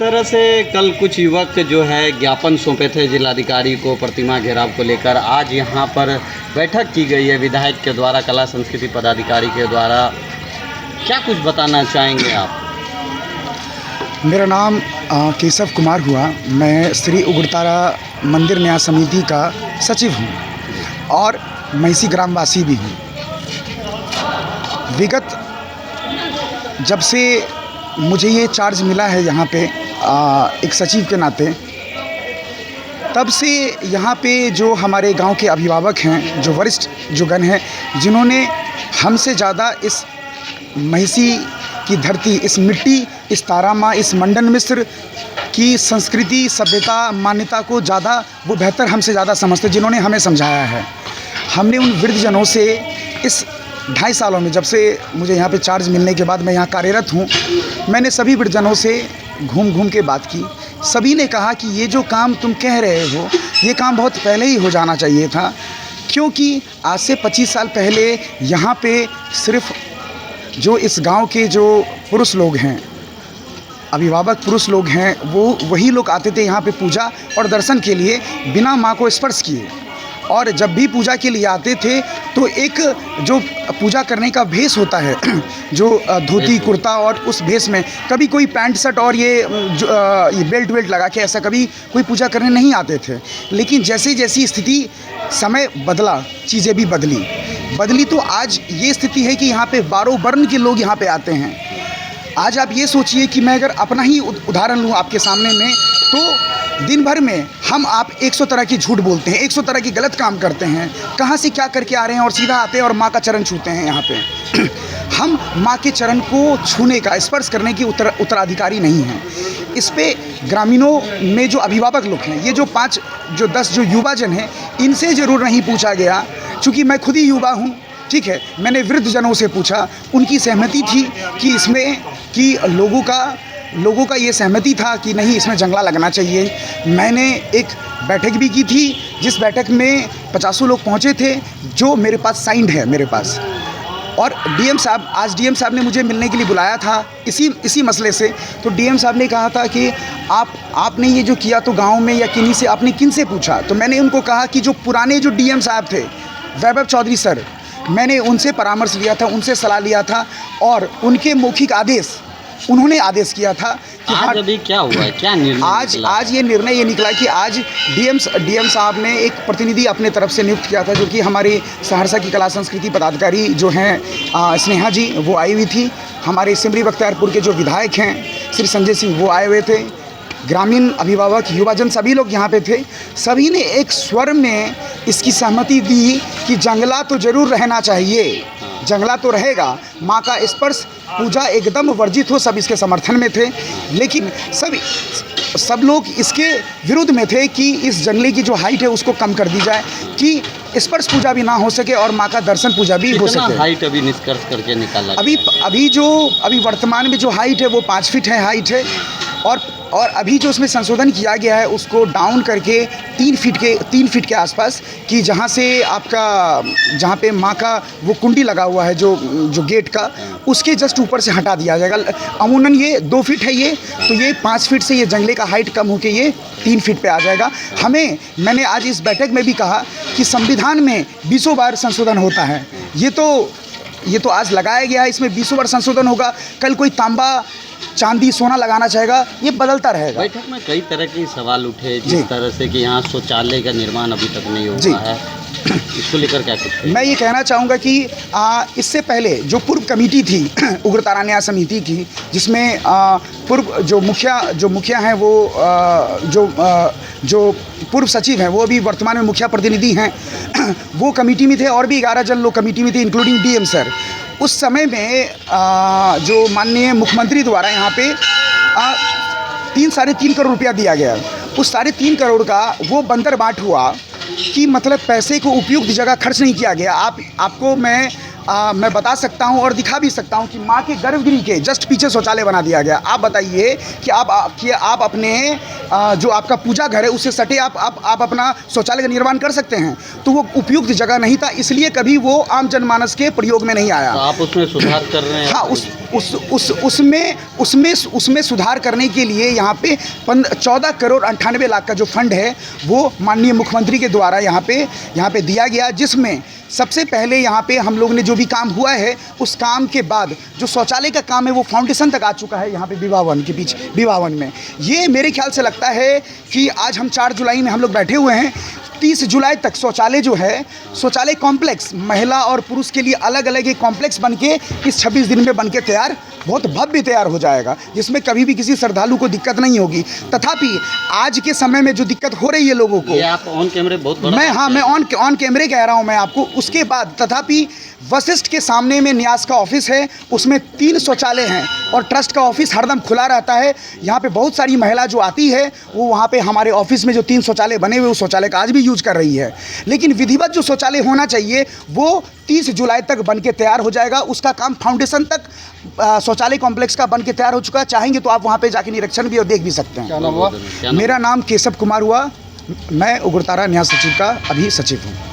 तरह से कल कुछ युवक जो है ज्ञापन सौंपे थे जिलाधिकारी को प्रतिमा घेराव को लेकर, आज यहाँ पर बैठक की गई है विधायक के द्वारा, कला संस्कृति पदाधिकारी के द्वारा। क्या कुछ बताना चाहेंगे आप? मेरा नाम केशव कुमार हुआ। मैं श्री उग्रतारा मंदिर न्याय समिति का सचिव हूँ और महिसी ग्रामवासी भी हूँ। विगत जब से मुझे ये चार्ज मिला है यहाँ पे एक सचिव के नाते, तब से यहाँ पे जो हमारे गांव के अभिभावक हैं, जो वरिष्ठ जो गण हैं, जिन्होंने हमसे ज़्यादा इस महिसी की धरती, इस मिट्टी, इस तारा माँ, इस मंडन मिश्र की संस्कृति, सभ्यता, मान्यता को ज़्यादा वो बेहतर हमसे ज़्यादा समझते, जिन्होंने हमें समझाया है। हमने उन वृद्धजनों से इस 2.5 सालों में, जब से मुझे यहाँ पे चार्ज मिलने के बाद मैं यहाँ कार्यरत हूँ, मैंने सभी वृद्धजनों से घूम घूम के बात की। सभी ने कहा कि ये जो काम तुम कह रहे हो, ये काम बहुत पहले ही हो जाना चाहिए था, क्योंकि आज से 25 साल पहले यहाँ पे सिर्फ जो इस गांव के जो पुरुष लोग हैं, अभिभावक पुरुष लोग हैं, वो वही लोग आते थे यहाँ पे पूजा और दर्शन के लिए बिना माँ को स्पर्श किए। और जब भी पूजा के लिए आते थे तो एक जो पूजा करने का भेष होता है, जो धोती कुर्ता, और उस भेष में कभी कोई पैंट शर्ट और ये बेल्ट वेल्ट लगा के ऐसा कभी कोई पूजा करने नहीं आते थे। लेकिन जैसे जैसी स्थिति, समय बदला, चीज़ें भी बदली तो आज ये स्थिति है कि यहाँ पे 12 वर्ण के लोग यहाँ पे आते हैं। आज आप ये सोचिए कि मैं अगर अपना ही उदाहरण लूँ आपके सामने में, तो दिन भर में हम आप 100 तरह की झूठ बोलते हैं, 100 तरह की गलत काम करते हैं, कहाँ से क्या करके आ रहे हैं और सीधा आते हैं और माँ का चरण छूते हैं यहाँ पे। हम माँ के चरण को छूने का, स्पर्श करने की उत्तराधिकारी नहीं हैं। इस पे ग्रामीणों में जो अभिभावक लोग हैं, ये जो 10 जो युवाजन हैं, इनसे ज़रूर नहीं पूछा गया। चूँकि मैं खुद ही युवा हूँ, ठीक है, मैंने वृद्धजनों से पूछा, उनकी सहमति थी कि इसमें कि लोगों का ये सहमति था कि नहीं, इसमें जंगला लगना चाहिए। मैंने एक बैठक भी की थी, जिस बैठक में 50 लोग पहुँचे थे, जो मेरे पास साइंड है मेरे पास। और डीएम साहब, आज डीएम साहब ने मुझे मिलने के लिए बुलाया था इसी मसले से। तो डीएम साहब ने कहा था कि आपने ये जो किया तो गांव में या किन्हीं से, आपने किन से पूछा? तो मैंने उनको कहा कि जो पुराने जो डीएम साहब थे, वैभव चौधरी सर, मैंने उनसे परामर्श लिया था, उनसे सलाह लिया था, और उनके मौखिक आदेश, उन्होंने आदेश किया था कि आज अभी क्या हुआ है, क्या निर्णय आज ये निर्णय ये निकला कि आज डीएम साहब ने एक प्रतिनिधि अपने तरफ से नियुक्त किया था, जो कि हमारी सहरसा की कला संस्कृति पदाधिकारी जो हैं स्नेहा जी, वो आई हुई थी। हमारे सिमरी बख्तियारपुर के जो विधायक हैं श्री संजय सिंह, वो आए हुए थे। ग्रामीण अभिभावक, युवाजन, सभी लोग यहाँ पे थे। सभी ने एक स्वर में इसकी सहमति दी कि जंगला तो ज़रूर रहना चाहिए, जंगला तो रहेगा, माँ का स्पर्श, पूजा एकदम वर्जित हो, सब इसके समर्थन में थे। लेकिन सब लोग इसके विरुद्ध में थे कि इस जंगले की जो हाइट है उसको कम कर दी जाए, कि स्पर्श पूजा भी ना हो सके और माँ का दर्शन पूजा भी हो सके। हाइट अभी निष्कर्ष करके निकाला? अभी वर्तमान में जो हाइट है वो 5 फीट है हाइट है, और अभी जो उसमें संशोधन किया गया है उसको डाउन करके 3 फीट के आसपास, कि जहाँ पे माँ का वो कुंडी लगा हुआ है, जो गेट का, उसके जस्ट ऊपर से हटा दिया जाएगा। अमूमन ये 2 फीट है ये, तो ये 5 फीट से ये जंगले का हाइट कम होकर ये 3 फीट पे आ जाएगा। मैंने आज इस बैठक में भी कहा कि संविधान में 20 बार संशोधन होता है, ये तो आज लगाया गया है, इसमें 20 बार संशोधन होगा। कल कोई तांबा, चांदी, सोना लगाना चाहेगा, ये बदलता रहेगा। बैठक में कई तरह के सवाल उठे, जिस तरह से कि यहाँ शौचालय का निर्माण अभी तक नहीं हुआ है, इसको लेकर क्या कुछ? मैं ये कहना चाहूँगा कि इससे पहले जो पूर्व कमेटी थी उग्रतारा न्याय समिति की, जिसमें पूर्व जो मुखिया हैं, वो जो पूर्व सचिव हैं, वो भी वर्तमान में मुखिया प्रतिनिधि हैं, वो कमेटी में थे, और भी 11 जन लोग कमेटी में थे, इंक्लूडिंग डीएम सर। उस समय में जो माननीय मुख्यमंत्री द्वारा यहाँ पे 3-3.5 करोड़ रुपया दिया गया। उस 3.5 करोड़ का वो बंदर बाट हुआ कि मतलब पैसे को उपयुक्त जगह खर्च नहीं किया गया। आपको मैं बता सकता हूं और दिखा भी सकता हूं कि माँ के गर्भगृह के जस्ट पीछे शौचालय बना दिया गया। आप बताइए कि आप अपने जो आपका पूजा घर है उससे सटे आप अपना शौचालय का निर्माण कर सकते हैं, तो वो उपयुक्त जगह नहीं था, इसलिए कभी वो आम जनमानस के प्रयोग में नहीं आया। तो आप उसमें सुधार कर रहे हैं? हाँ, उसमें सुधार करने के लिए यहाँ पे 14 करोड़ 98 लाख का जो फंड है वो माननीय मुख्यमंत्री के द्वारा यहाँ पे दिया गया, जिसमें सबसे पहले यहाँ पे हम लोग ने जो भी काम हुआ है उस काम के बाद जो शौचालय का काम है वो फाउंडेशन तक आ चुका है यहाँ पे विवाह भवन के पीछे, विवाह भवन में। ये मेरे ख्याल से लगता है कि आज हम 4 जुलाई में हम लोग बैठे हुए हैं, 30 जुलाई तक शौचालय जो है, शौचालय कॉम्प्लेक्स महिला और पुरुष के लिए अलग अलग एक कॉम्प्लेक्स बन के इस 26 दिन में बन के तैयार, बहुत भव्य तैयार हो जाएगा, जिसमें कभी भी किसी श्रद्धालु को दिक्कत नहीं होगी। तथापि आज के समय में जो दिक्कत हो रही है लोगों को, ये आप ऑन कैमरे बहुत बड़ा मैं ऑन कैमरे कह रहा हूँ मैं आपको। उसके बाद तथापि वशिष्ठ के सामने में न्यास का ऑफिस है, उसमें 3 शौचालय हैं और ट्रस्ट का ऑफिस हरदम खुला रहता है। यहाँ पे बहुत सारी महिला जो आती है वो वहाँ पे हमारे ऑफिस में जो 3 शौचालय बने हुए उस शौचालय का आज भी यूज कर रही है। लेकिन विधिवत जो शौचालय होना चाहिए वो 30 जुलाई तक बन के तैयार हो जाएगा। उसका काम फाउंडेशन तक शौचालय कॉम्प्लेक्स का बन के तैयार हो चुका है। चाहेंगे तो आप वहाँ पे जाके निरीक्षण भी और देख भी सकते हैं। क्या नाम हुआ? मेरा नाम केशव कुमार हुआ, मैं उग्रतारा न्यास सचिव का अभी सचिव हूँ।